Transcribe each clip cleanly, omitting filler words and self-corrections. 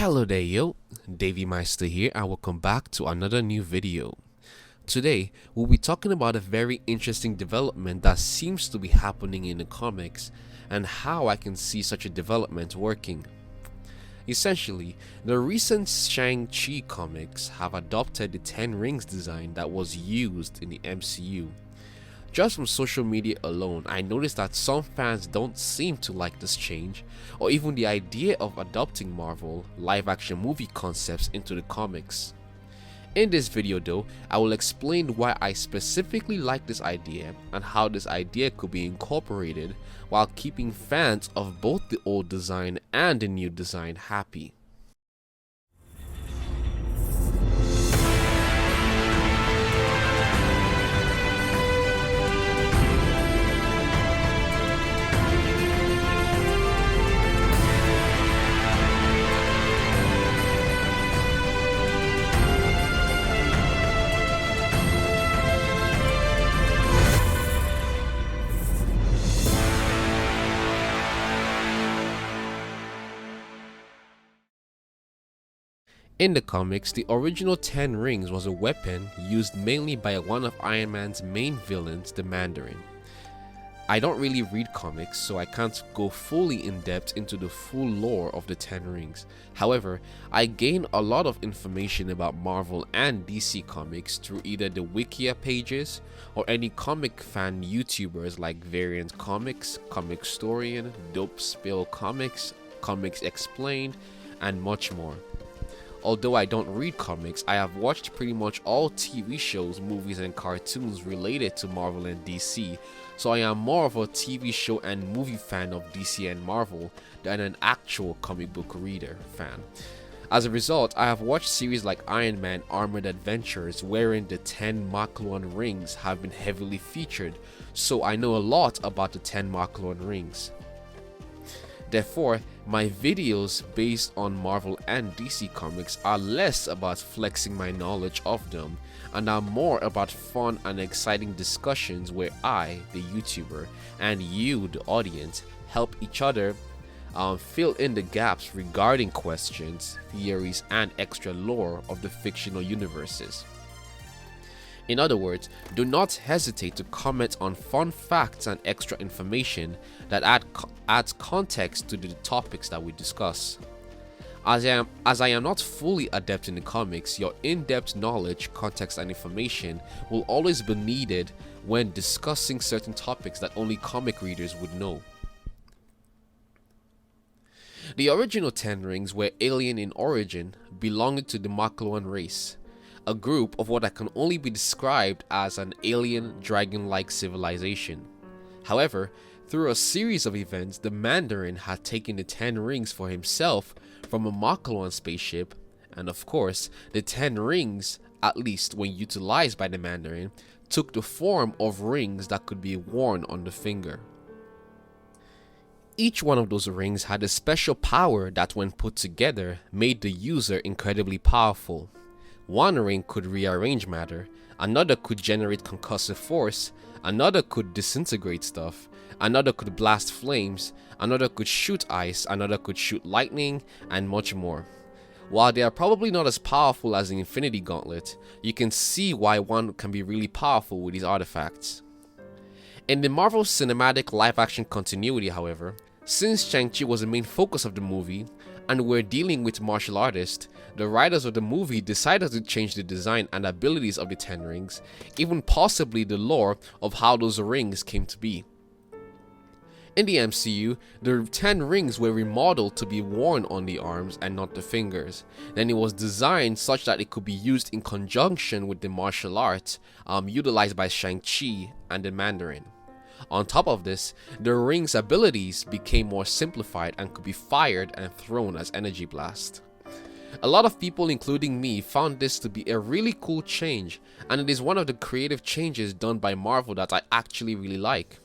Hello there yo, Davey Meister here and welcome back to another new video. Today, we'll be talking about a very interesting development that seems to be happening in the comics and how I can see such a development working. Essentially, the recent Shang-Chi comics have adopted the 10 rings design that was used in the MCU. Just from social media alone, I noticed that some fans don't seem to like this change, or even the idea of adopting Marvel live-action movie concepts into the comics. In this video though, I will explain why I specifically like this idea and how this idea could be incorporated while keeping fans of both the old design and the new design happy. In the comics, the original 10 rings was a weapon used mainly by one of Iron Man's main villains, the Mandarin. I don't really read comics, so I can't go fully in depth into the full lore of the 10 rings. However, I gain a lot of information about Marvel and DC comics through either the Wikia pages or any comic fan YouTubers like Variant Comics, Comicstorian, Dope Spill Comics, Comics Explained, and much more. Although I don't read comics, I have watched pretty much all TV shows, movies and cartoons related to Marvel and DC, so I am more of a TV show and movie fan of DC and Marvel than an actual comic book reader fan. As a result, I have watched series like Iron Man Armored Adventures wherein the 10 Makluan rings have been heavily featured, so I know a lot about the 10 Makluan rings. Therefore, my videos based on Marvel and DC comics are less about flexing my knowledge of them and are more about fun and exciting discussions where I, the YouTuber, and you, the audience, help each other fill in the gaps regarding questions, theories, and extra lore of the fictional universes. In other words, do not hesitate to comment on fun facts and extra information that adds context to the topics that we discuss. As I am not fully adept in the comics, your in-depth knowledge, context, and information will always be needed when discussing certain topics that only comic readers would know. The original 10 rings were alien in origin, belonging to the Makluan race, a group of what can only be described as an alien dragon-like civilization. However, through a series of events, the Mandarin had taken the 10 rings for himself from a Makluan spaceship, and of course, the 10 rings, at least when utilized by the Mandarin, took the form of rings that could be worn on the finger. Each one of those rings had a special power that when put together made the user incredibly powerful. One ring could rearrange matter, another could generate concussive force, another could disintegrate stuff, another could blast flames, another could shoot ice, another could shoot lightning, and much more. While they are probably not as powerful as the Infinity Gauntlet, you can see why one can be really powerful with these artifacts. In the Marvel Cinematic live-action continuity, however, since Shang-Chi was the main focus of the movie, and we're dealing with martial artists, the writers of the movie decided to change the design and abilities of the 10 rings, even possibly the lore of how those rings came to be. In the MCU, the 10 rings were remodeled to be worn on the arms and not the fingers. Then it was designed such that it could be used in conjunction with the martial arts utilized by Shang-Chi and the Mandarin. On top of this, the ring's abilities became more simplified and could be fired and thrown as energy blast. A lot of people, including me, found this to be a really cool change, and it is one of the creative changes done by Marvel that I actually really like.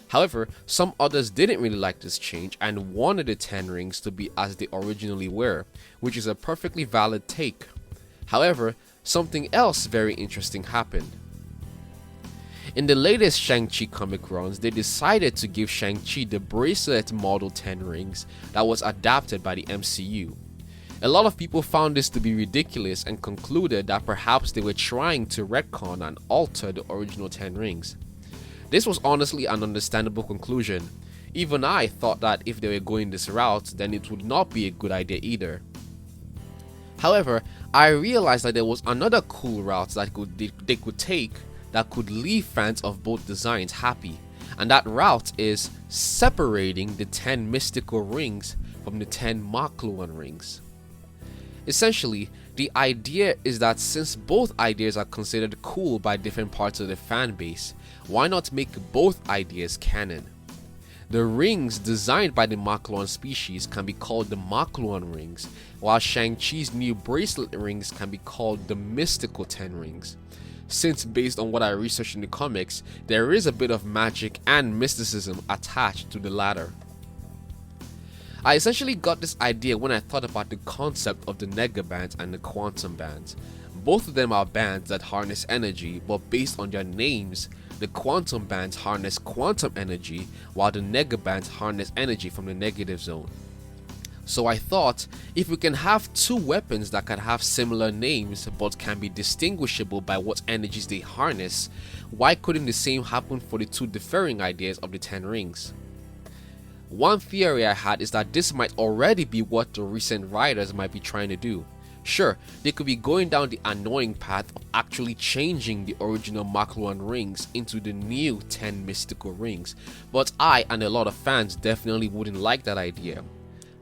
However, some others didn't really like this change and wanted the 10 rings to be as they originally were, which is a perfectly valid take. However, something else very interesting happened. In the latest Shang-Chi comic runs, they decided to give Shang-Chi the bracelet model 10 rings that was adapted by the MCU. A lot of people found this to be ridiculous and concluded that perhaps they were trying to retcon and alter the original 10 rings. This was honestly an understandable conclusion. Even I thought that if they were going this route, then it would not be a good idea either. However, I realized that there was another cool route that they could take that could leave fans of both designs happy, and that route is separating the 10 mystical rings from the 10 Makluan rings. Essentially, the idea is that since both ideas are considered cool by different parts of the fan base, why not make both ideas canon? The rings designed by the Makluan species can be called the Makluan rings, while Shang-Chi's new bracelet rings can be called the mystical 10 rings. Since based on what I researched in the comics, there is a bit of magic and mysticism attached to the latter. I essentially got this idea when I thought about the concept of the Nega bands and the quantum bands. Both of them are bands that harness energy, but based on their names, the quantum bands harness quantum energy, while the Nega bands harness energy from the negative zone. So I thought, if we can have two weapons that can have similar names but can be distinguishable by what energies they harness, why couldn't the same happen for the two differing ideas of the 10 rings? One theory I had is that this might already be what the recent writers might be trying to do. Sure, they could be going down the annoying path of actually changing the original Makluan rings into the new 10 mystical rings, but I and a lot of fans definitely wouldn't like that idea.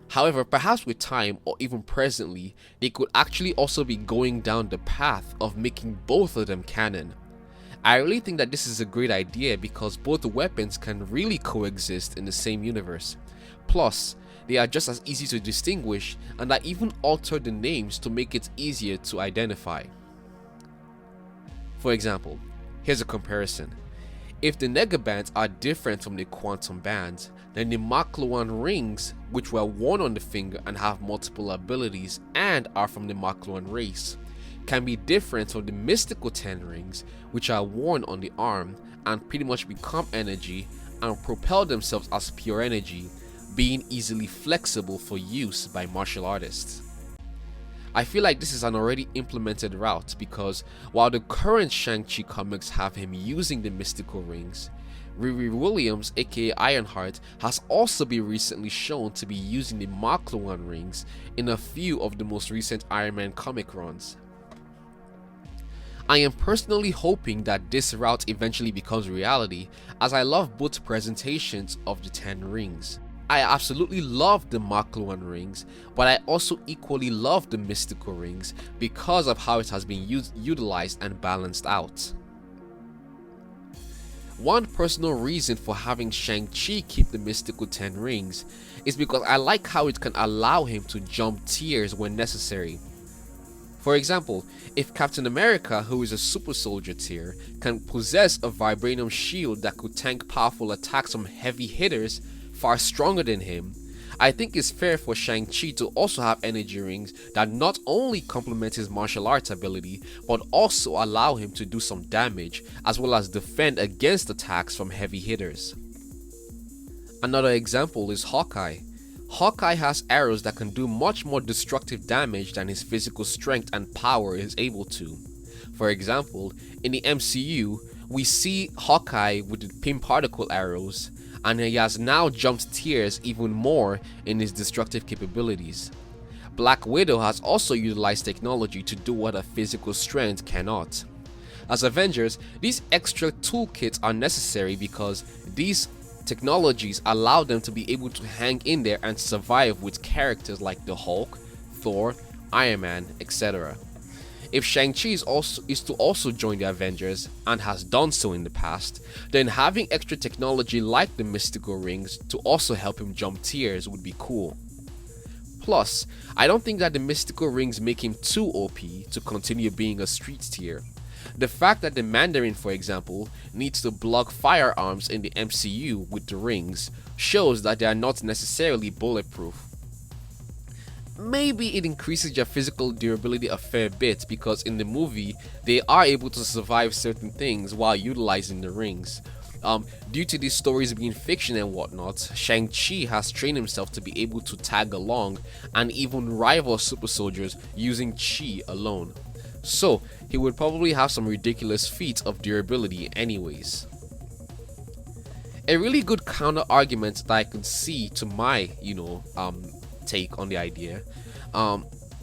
However, perhaps with time or even presently, they could actually also be going down the path of making both of them canon. I really think that this is a great idea because both weapons can really coexist in the same universe. Plus, they are just as easy to distinguish, and I even altered the names to make it easier to identify. For example, here's a comparison. If the Nega bands are different from the quantum bands, then the Makluan rings, which were worn on the finger and have multiple abilities and are from the Makluan race, can be different from the mystical 10 rings, which are worn on the arm and pretty much become energy and propel themselves as pure energy, being easily flexible for use by martial artists. I feel like this is an already implemented route because while the current Shang-Chi comics have him using the mystical rings, Riri Williams aka Ironheart has also been recently shown to be using the Makluan rings in a few of the most recent Iron Man comic runs. I am personally hoping that this route eventually becomes reality, as I love both presentations of the 10 rings. I absolutely love the Makluan rings, but I also equally love the mystical rings because of how it has been utilized and balanced out. One personal reason for having Shang-Chi keep the mystical 10 rings is because I like how it can allow him to jump tiers when necessary. For example, if Captain America, who is a super soldier tier, can possess a vibranium shield that could tank powerful attacks from heavy hitters far stronger than him, I think it's fair for Shang-Chi to also have energy rings that not only complement his martial arts ability, but also allow him to do some damage, as well as defend against attacks from heavy hitters. Another example is Hawkeye. Hawkeye has arrows that can do much more destructive damage than his physical strength and power is able to. For example, in the MCU, we see Hawkeye with the pin particle arrows, and he has now jumped tiers even more in his destructive capabilities. Black Widow has also utilized technology to do what her physical strength cannot. As Avengers, these extra toolkits are necessary because these technologies allow them to be able to hang in there and survive with characters like the Hulk, Thor, Iron Man, etc. If Shang-Chi is to also join the Avengers, and has done so in the past, then having extra technology like the mystical rings to also help him jump tiers would be cool. Plus, I don't think that the mystical rings make him too OP to continue being a street tier. The fact that the Mandarin, for example, needs to block firearms in the MCU with the rings shows that they are not necessarily bulletproof. Maybe it increases their physical durability a fair bit because in the movie they are able to survive certain things while utilizing the rings. Due to these stories being fiction and whatnot, Shang-Chi has trained himself to be able to tag along and even rival super soldiers using chi alone. So he would probably have some ridiculous feats of durability anyways. A really good counter argument that I can see to my, take on the idea,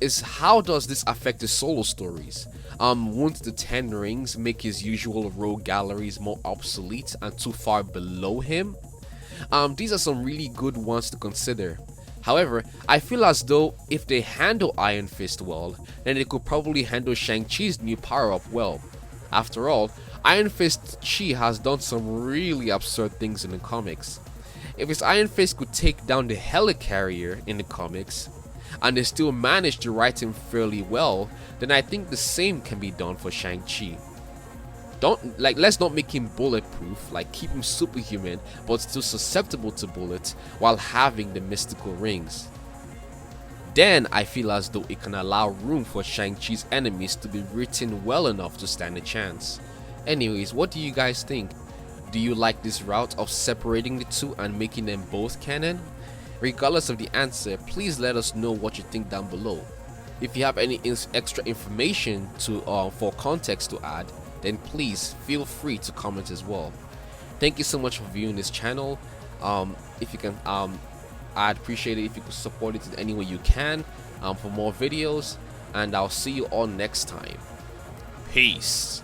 is how does this affect his solo stories? Won't the 10 rings make his usual rogue galleries more obsolete and too far below him? These are some really good ones to consider. However, I feel as though if they handle Iron Fist well, then they could probably handle Shang-Chi's new power-up well. After all, Iron Fist Chi has done some really absurd things in the comics. If his Iron Fist could take down the Helicarrier in the comics, and they still managed to write him fairly well, then I think the same can be done for Shang-Chi. Let's not make him bulletproof, keep him superhuman but still susceptible to bullets while having the mystical rings. Then I feel as though it can allow room for Shang-Chi's enemies to be written well enough to stand a chance. Anyways, what do you guys think? Do you like this route of separating the two and making them both canon? Regardless of the answer, please let us know what you think down below. If you have any extra information for context to add, then please feel free to comment as well. Thank you so much for viewing this channel. If you can, I'd appreciate it if you could support it in any way you can for more videos, and I'll see you all next time. Peace.